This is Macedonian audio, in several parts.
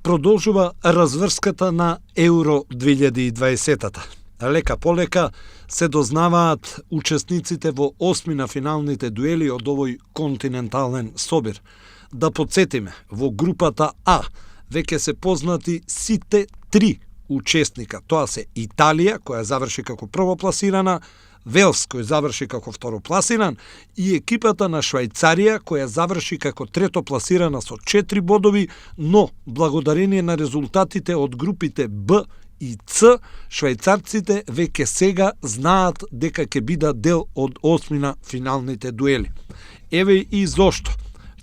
продолжува разврската на Евро 2020-та. Лека полека се дознаваат учесниците во осми на финалните дуели од овој континентален собир. Да подсетиме, во групата А веќе се познати сите три учесника. Тоа се Италија, која заврши како првопласирана, Велс, кој заврши како второпласиран, и екипата на Швајцарија, која заврши како третопласирана со 4 бодови, но благодарение на резултатите од групите Б и Ц, швајцарците веќе сега знаат дека ќе бидат дел од осмина финалните дуели. Еве и зошто.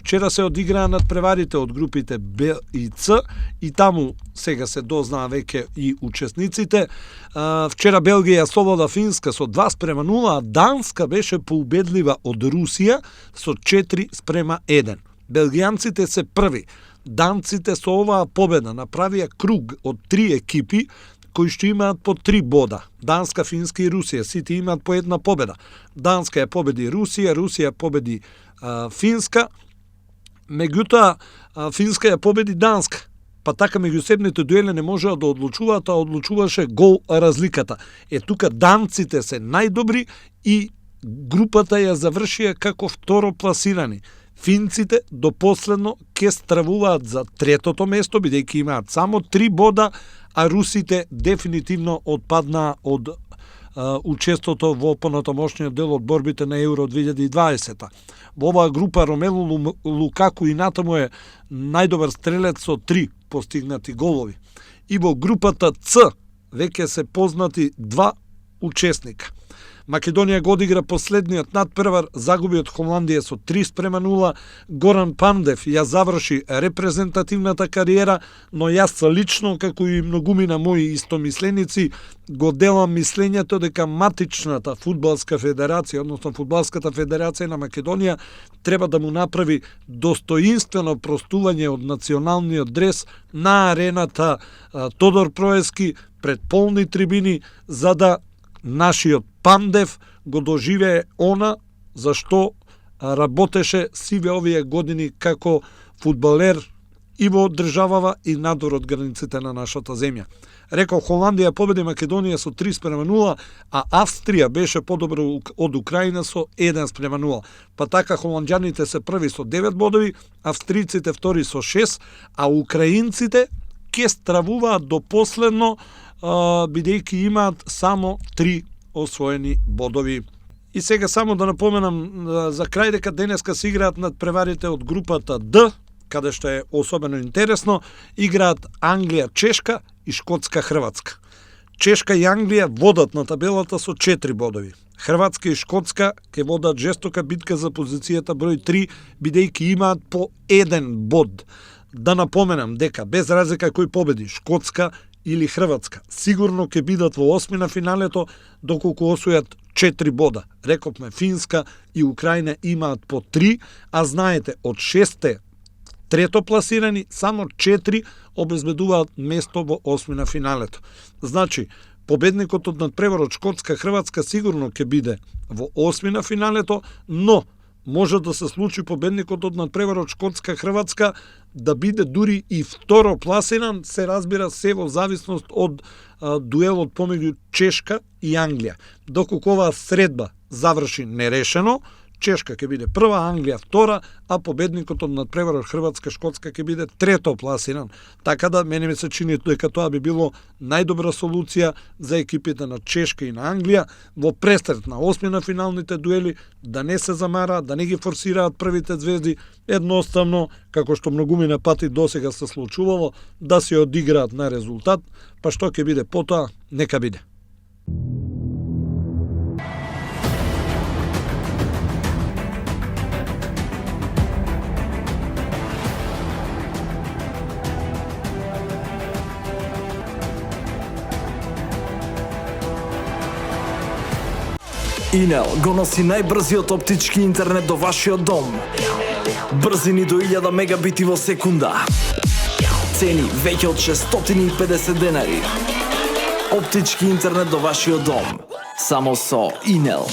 Вчера се одиграа надпреварите од групите Б и Ц и таму сега се дознаа веќе и учесниците. Вчера Белгија слобода Финска со 2:0, а Данска беше поубедлива од Русија со 4:1. Белгијанците се први. Данците со оваа победа направија круг од 3 екипи кои што имаат по 3 бода. Данска, Финска и Русија, сите имаат по една победа. Данска ја победи Русија, Русија победи Финска, меѓутоа Финска ја победи Данска. Па така меѓусебните дуели не можеа да одлучуваат, а одлучуваше гол разликата. Тука данците се најдобри и групата ја завршија како второпласирани. Финците до последно ќе стравуваат за третото место, бидејќи имаат само 3 бода, а русите дефинитивно отпаднаа од учеството во понатамошниот дел од борбите на Евро 2020. Во оваа група Ромелу Лукаку и натаму е најдобар стрелец со 3 постигнати голови. И во групата Ц веќе се познати 2 учесника. Македонија го одигра последниот надпревар, загуби од Холандија со 3:0. Горан Пандев ја заврши репрезентативната кариера, но јас лично, како и многумина мои истомисленици, го делам мислењето дека матичната фудбалска федерација, односно фудбалската федерација на Македонија, треба да му направи достоинствено простување од националниот дрес на арената Тодор Проески пред полни трибини, за да нашиот Пандев го доживее она за што работеше сиве овие години како фудбалер и во државава и надвор од границите на нашата земја. Рекол, Холандија победи Македонија со 3:0, а Австрија беше подобро од Украина со 1:0. Па така холанѓаните се први со 9 бодови, австриците втори со 6, а украинците ќе стравуваат до последно, бидејќи имаат само 3 освоени бодови. И сега само да напоменам за крај дека денеска се играат надпреварите од групата Д, каде што е особено интересно, играат Англија, Чешка и Шкотска, Хрватска. Чешка и Англија водат на табелата со 4 бодови. Хрватска и Шкотска ќе водат жестока битка за позицијата број 3, бидејќи имаат по 1 бод. Да напоменам дека без разлика кој победи, Шкотска или Хрватска, сигурно ќе бидат во осмина финалето доколку освојат 4 бода. Рековме, Финска и Украина имаат по 3, а знаете, од 6 третопласирани, само 4 обезбедуваат место во осмина финалето. Значи, победникот од надпреварот Шкотска-Хрватска сигурно ќе биде во осмина финалето, но може да се случи победникот од надпреварот Шкотска-Хрватска да биде дури и второ пласиран, се разбира се во зависност од дуелот помеѓу Чешка и Англија. Доколку оваа средба заврши нерешено, Чешка ќе биде прва, Англија втора, а победникот од надпреварот Хрватска-Шкотска ќе биде трето пласиран. Така да мене ми се чини дека тоа би било најдобра солуција за екипите на Чешка и на Англија во престрет на осмина финалните дуели, да не се замараат, да не ги форсираат првите звезди, едноставно, како што многумина пати досега се случувало, да се одиграат на резултат, па што ќе биде потоа, нека биде. Инел го носи најбрзиот оптички интернет до вашиот дом. Брзини до 1000 мегабити во секунда. Цени веќе од 650 денари. Оптички интернет до вашиот дом. Само со Инел.